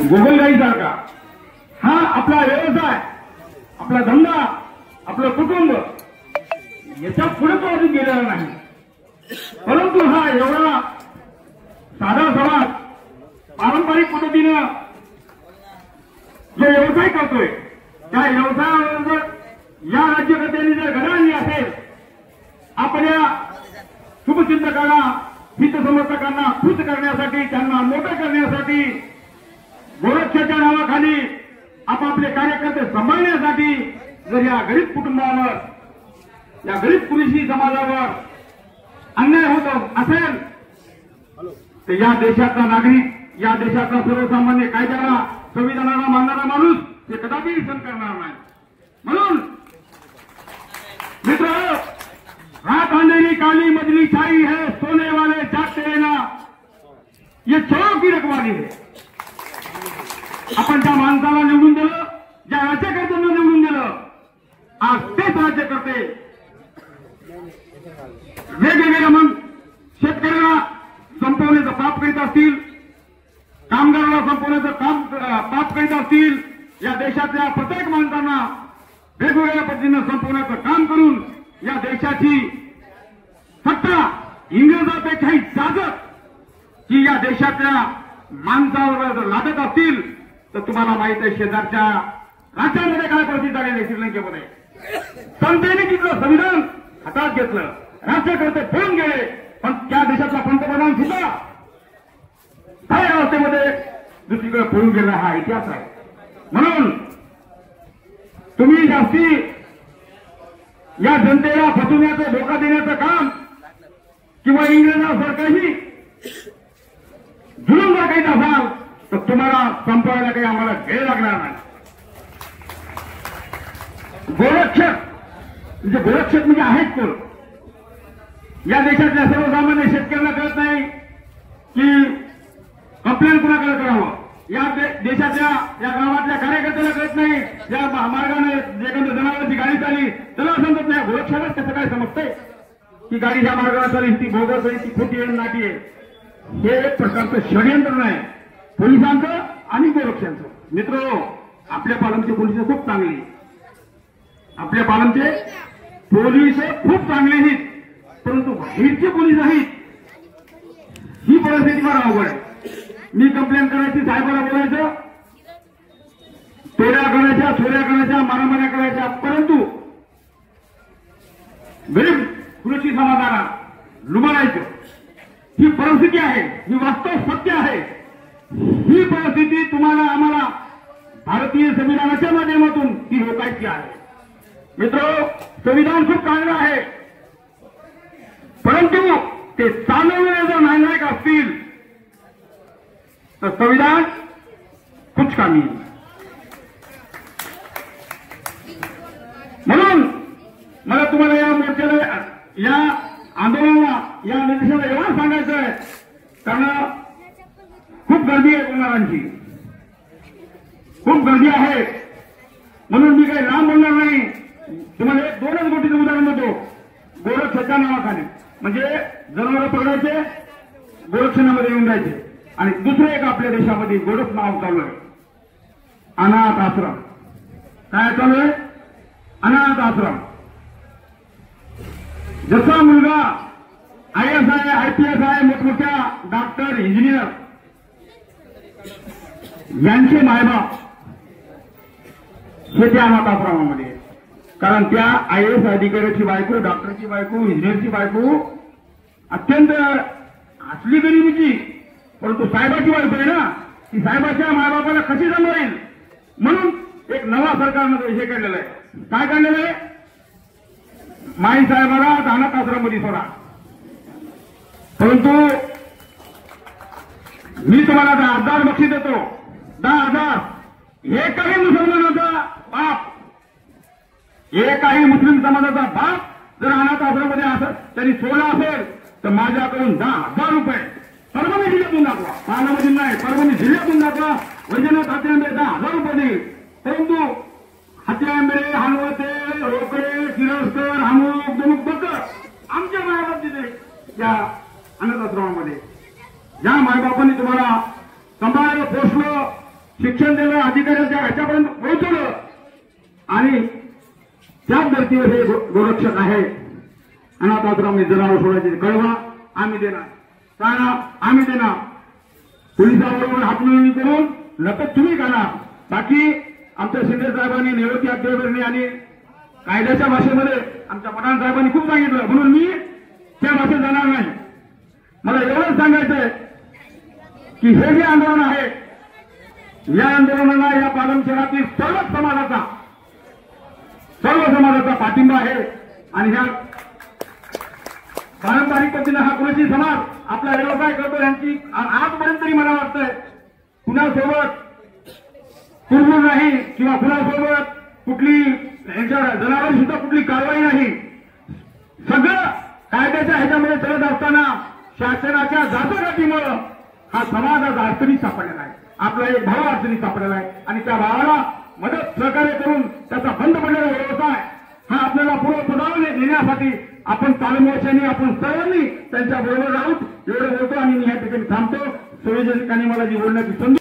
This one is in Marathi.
गोगलगाईसारखा हा आपला व्यवसाय, आपला धंदा, आपलं कुटुंब याच्या पुढे तो अजून गेलेला नाही. परंतु हा एवढा साधा समाज पारंपरिक पद्धतीनं जो व्यवसाय करतोय त्या व्यवसायाबरोबर या राज्यकर्त्यांनी जर घडा आणली असेल, आपल्या शुभचिंतकांना, हितसमर्थकांना खुश करण्यासाठी, त्यांना मोठं करण्यासाठी, गोरक्षाच्या नावाखाली आपापले कार्यकर्ते सांभाळण्यासाठी जर या गरीब कुटुंबावर, या गरीब पुरुषी समाजावर अन्याय होत असेल तर या देशाचा नागरिक, या देशाचा सर्वसामान्य कायद्याला, संविधानाला मानणारा माणूस ते कदापि सहन करणार नाही. म्हणून मित्र, रात अंधेरी काली मजली छाई है, सोने वाले जागते रहना, ये चोरों की रखवाली है. आपण ज्या माणसाला निवडून दिलं, ज्या राज्यकर्त्यांना निवडून दिलं, आज तेच राज्यकर्ते वेगवेगळ्या मग शेतकऱ्याला संपवण्याचं पाप करीत असतील, कामगाराला संपवण्याचं पाप करीत असतील, या देशातल्या प्रत्येक माणसांना वेगवेगळ्या पद्धतीनं संपवण्याचं काम करून या देशाची सत्ता इंग्रजापेक्षाही जास्त की या देशातल्या माणसावर जर लादत असतील तर तुम्हाला माहित आहे शेजारच्या राज्यामध्ये काय परिस्थिती झालेली श्रीलंकेमध्ये. जनतेने तिथलं संविधान हातात घेतलं, राज्यकर्ते पळून गेले, पण त्या देशातला पंतप्रधान सुद्धा काय अवस्थेमध्ये दुसरीकडे पळून गेला हा इतिहास आहे. म्हणून तुम्ही जास्ती या जनतेला फसवण्याचं, धोका देण्याचं काम किंवा इंग्रजांसारखंही जुलूम जर करीत असाल तर तुम्हाला संपवायला काही आम्हाला वेळ लागणार नाही. गोरक्षक म्हणजे आहेत कोण? या देशातल्या सर्वसामान्य शेतकऱ्यांना कळत नाही की कंप्लेंट कुणाकडे करावं, या देशाच्या या गावातल्या कार्यकर्त्याला कळत नाही, या मार्गाने एखाद्या जनावरांची गाडी चालली त्याला समजत नाही. गोरक्षकालाच कसं काय समजतंय की गाडी ह्या मार्गाने चालली, ती बोगस आहे, ती खोटी आहे, नाटी आहे. हे एक प्रकारचं षडयंत्र नाही पोलिसांचं आणि गोरक्षांचं. मित्र, आपल्या पालमचे पोलिस खूप चांगले, आपल्या पालमचे पोलीस खूप चांगले आहेत, परंतु बाहेरचे पोलीस आहेत ही परिस्थिती फार अवघड आहे. मी कंप्लेंट करायची, साहेबाला बोलायचं, पेऱ्या करायच्या, चोऱ्या करायच्या, मारामाऱ्या करायच्या, परंतु गरीब कृषी समाजाला लुबाडायचं ही परिस्थिती आहे, ही वास्तव सत्य आहे. ही परिस्थिती तुम्हाला आम्हाला भारतीय संविधानाच्या माध्यमातून ती रोखायची आहे. मित्र, संविधान खूप चांगलं आहे, परंतु ते चालवणारे जर नागरिक असतील तर संविधान कुछ कामी. म्हणून मला तुम्हाला या मोर्चाला, या आंदोलनाला, या निर्देशाला एवढं सांगायचं आहे, कारण खूप गर्दी आहे बोलणाऱ्यांची, खूप गर्दी आहे. म्हणून मी काही लांब बोलणार नाही. तुम्हाला एक दोनच गोष्टीचं उदाहरण देतो. गोरक्षाच्या नावाखाली म्हणजे जनावरं पकडायचे, गोरक्षणामध्ये येऊन जायचे, आणि दुसरं एक आपल्या देशामध्ये गोरख नाव चालू आहे, अनाथ आश्रम. काय चालू आहे? अनाथ आश्रम. जसा मुलगा IAS आहे, IPS आहे, मोठमोठ्या डॉक्टर, इंजिनियर यांचे मायबाप हे त्या अनाथ आश्रमामध्ये, कारण त्या IAS अधिकाऱ्याची बायको, डॉक्टरची बायको, इंजिनियरची बायको अत्यंत असली गरिबीची, परंतु साहेबाची बायको आहे ना, ती साहेबाच्या मायबापाला कशी सांभाळेल. म्हणून एक नवा सरकारनं हे काढलेलं आहे. काय काढलेलं आहे? माई साहेबाला अनाथ आश्रमामध्ये सोडा. परंतु मी तुम्हाला 10,000 बक्षीस देतो, 10,000. एकही मुसलमानाचा बाप, एकही मुस्लिम समाजाचा बाप जर अनाथ आश्रमामध्ये असेल, त्यांनी सोडला असेल तर माझ्याकडून 10,000 रुपये परभणी जिल्ह्यातून दाखवा, पानामध्ये नाही, परभणी जिल्ह्यातून दाखवा, वैजनाथ हात्याआंबे 10,000 रुपये देईल. परंतु हात्याआंबे, हलवते, रोकडे, किरस्कर, हामुक, दमुक बकर आमच्या मायबाप दिले या अनाथ आश्रमामध्ये. ज्या मायबापांनी तुम्हाला सांभाळलं, पोषलं, शिक्षण देणं अधिकाऱ्याच्या ह्याच्यापर्यंत पोहोचवलं आणि त्याच धर्तीवर हे गोरक्षक आहे. अनाथाश्रम जनावर सोडायचे कळवा आम्ही देणार, सांगा आम्ही देणार, पोलिसांबरोबर हातमिळवणी करून लपत तुम्ही करणार. बाकी आमच्या शिंदे साहेबांनी निवृत्ती अध्यक्षांनी आणि कायद्याच्या भाषेमध्ये आमच्या पठाण साहेबांनी खूप सांगितलं, म्हणून मी त्या भाषेत जाणार नाही. मला एवढंच सांगायचंय की हे जे आंदोलन आहे या आंदोलनाला या पालम शहरातील सर्व समाजाचा पाठिंबा आहे. आणि ह्या पारंपरिक पद्धतीने हा कृषी समाज आपला व्यवसाय करतो. यांची आजपर्यंत तरी मला वाटतंय कुणासोबत कुरबुर नाही किंवा कुणासोबत कुठली जनावर सुद्धा कुठली कारवाई नाही. सगळं कायद्याच्या ह्याच्यामध्ये चलत असताना शासनाच्या जातगातीमुळे हा समाज आज अडचणीत सापडलेला आहे. आपला एक भाव अडचणीत सापडलेला आहे आणि त्या भावाला मदत सहकार्य करून त्याचा बंद पडलेला व्यवसाय हा आपल्याला पूर्वपदावर नेण्यासाठी आपण तालुक्याने आपण सर्वांनी त्यांच्या बरोबर राहून एवढं बोलतो आणि मी या ठिकाणी थांबतो. सर्वजनिकांनी मला जी बोलण्याची संधी